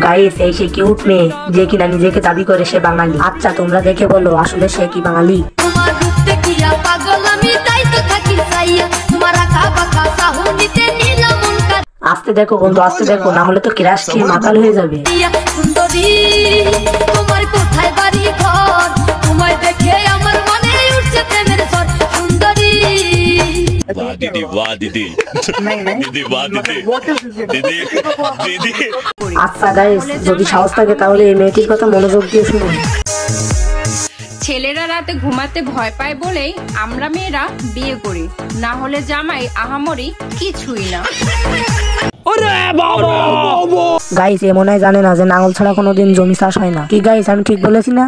Guys এই সে cute মেয়ে যে কিনা নিজেকে দাবি করে সে বাঙালি। আচ্ছা তোমরা দেখে বলো আসলে সে কি বাঙালি? আস্তে দেখো বন্ধু আস্তে দেখো, না হলে তো ক্রাশ খেয়ে মাতাল হয়ে যাবে। दीदी वाह दीदी दीदी वाह दीदी दीदी दीदी। আচ্ছা গাইস যদি সাহস থাকে তাহলে এই মেয়েটির কথা মনোযোগ দিয়ে শুনুন। ছেলেরা রাতে ঘুমাতে ভয় পায় বলেই আমরা মেয়েরা বিয়ে করি, না হলে জামাই আহামরি কিছুই না। গাইস এ মনে হয় জানে না যে নাঙল ছাড়া কোনোদিন জমি চাষ হয় না। কি গাইস আমি ঠিক বলেছি না?